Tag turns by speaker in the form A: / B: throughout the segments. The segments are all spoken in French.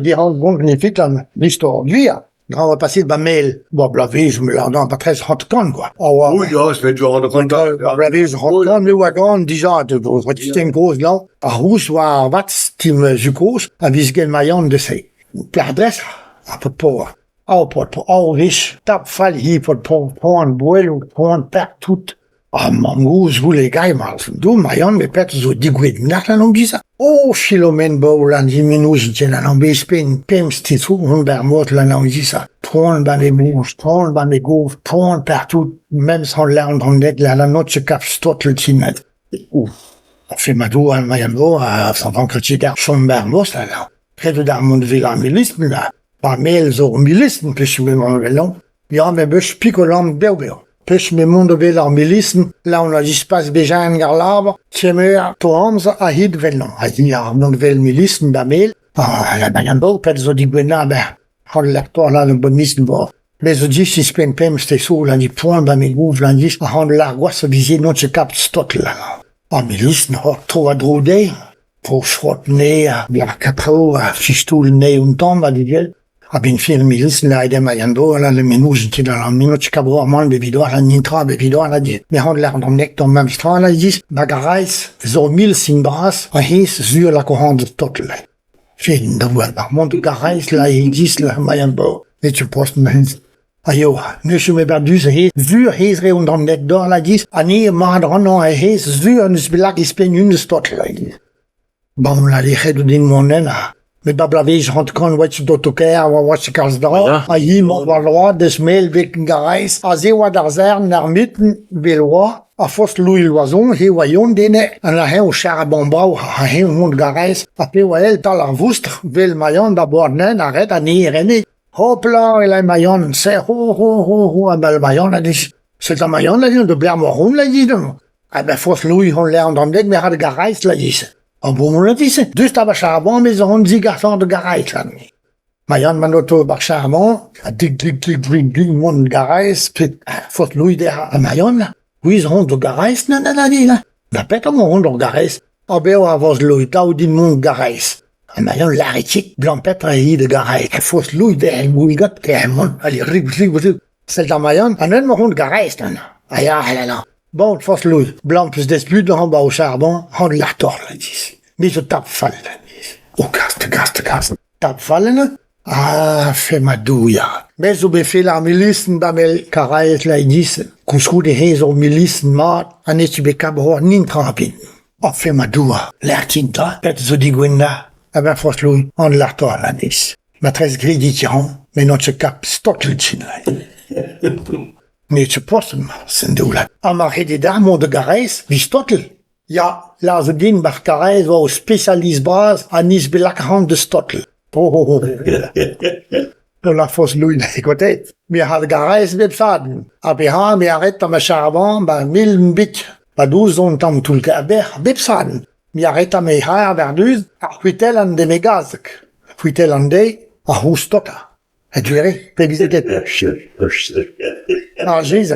A: Die handbond magnifique, l'histoire du ja. Dan we passer bij mail. Wat blavees, me la dan pas très hot kan, quoi.
B: Oei, ja, is weet je wel, de contact.
A: Blavees hot kan, nu we gaan, déjà, wat je ten koos lang. A hoes waar wat team zukoos, en wie gen mayan de se. Pladres, a pot por. Au riche, tap fall hi pot porn, boel, porn, per tout. Man goes voele gaimals. Du mayan me pet zo digwid nak la longisa. Philomen boulan jimenous jen la lambis pem stitou, bermot la longisa. Porn ban les bouches, porn ban les gaufres, porn partout, même sans l'arme dans net, la noche cap stot le tinet. Ouf. Fait madou an mayan a s'entend que tu gar son bermos là. Près de darmon villa milisme là. Pas mail zo milisme, puis me mon velon. Ja, me bush picolam beubeo. Pech me monde ve l'armilisme, là on a l'espace bejan gar l'arbre, tiemer toams a hid velon. A dit non vel milisme da mel, la bagnando pet zo di gwena hol l'actor là le bonisme bo. Mais zo di si spen pem ste so la di point ba me gouv la di a hon l'argois se viser non se cap stot là. Armilisme ho tro a drode, pour frotne la capro a fistoul ne un temps va di gel. Abin film milis la ide mayando la le menus ti la mino ci cabo man bevido la nintra bevido la di me hond la dans nek dans même stra la dis bagarais zo mil sin bras a his sur la cohande totle fin da voilà mont garais la dis la mayando et tu post mens ayo ne je me perdu se he sur his re dans nek dans la dis ani madron no his sur ne sbilak ispen une stotle bon la li hedu din monena. Met bablavees rond kon wat je dotoker, wat je kalsdra. A hier mag wel droit, des mail weken gereis. A ze wat daar zijn naar mitten Velois. A fos Louis Loison, he wayon dene. En la he o charabambau, a he hond gereis. A pe wa el tal ar voustre, vel mayon da bordnen, arrête a ni rene. Hopla, el a mayon, se ho, a bel mayon la dis. C'est un mayon la dis, de Blermoron la dis. A ben fos Louis hon l'air en dek, mais a de gereis la dis. En bon, la dis, dus ta bacharbon, mais on dit garçon de garage, là. Mayan manoto bacharbon, a dig, mon garage, pit, faut Louis de a Mayon, là. Oui, on de garage, là. La pète, on de garage. A beo avos Louis, ta ou dit mon garage. A Mayon, l'aritique, blanc pète, a de garage. Faut Louis de a mouigat, que mon, allez, rig. Celle de Mayon, a nen mon garage, là. Aya, là. Bon, fos Louis, blanc plus d'esprit, en bas au charbon, on la tord, la dis. Mais je tape fall, la dis. Oh, gast. Tape fall, fait ma douilla. Mais je me fais la milice, d'amel, carayet, la dis, couscou de hez au milice, mat, an et tu be cabro, nin trampin. Oh, fait ma douilla. L'air tinta, pet zo di gwenda. Eh ben, fos Louis, on la tord, la dis. Ma 13 gris di tiran, mais non se cap, stot le chin, la. Nee, je posten, sind du la. Amar de darmon de gareis, wie stottel. Ja, la ze din bar gareis wo specialis bras anis belak hand de stottel. Oh. La fos Louis na ekotet. Mi had gareis web faden. ABH mi arrête am charbon ba 1000 mbit. Ba 12 on tam tout le aber web faden. Mi arrête am ha verduz, a huitel an de megazek. Huitel an de a hu stotta. Et tu verrais, pébisetet. Ah, j'ai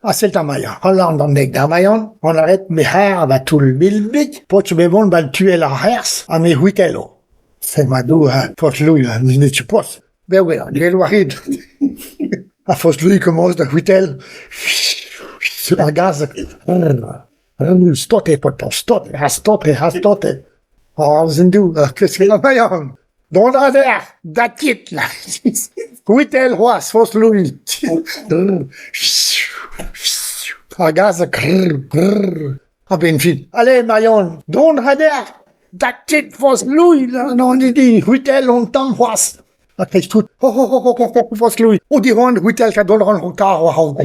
A: ah, c'est un maillon. On l'a dans le d'un maillon, on arrête mes haires, va tout le bilbit, pour tu me bon, va tuer la herse, à mes huitello. C'est ma dou, pour lui, ne tu poses. Ben oui, il est loin. À force lui commence de huitel. Sur la gaz. Stotte, pas stotte. Oh, zindu, qu'est-ce qu'il y a maillon? Don der, da tit, là. Huitel, was, fos Louis. A gaz, a ben fin. Allez, Mayon, don der, da tit, fos Louis, là, non, dit, huitel, on t'en was. A kech tout, fos Louis. O di ron, huitel, ka don ron, car, wa,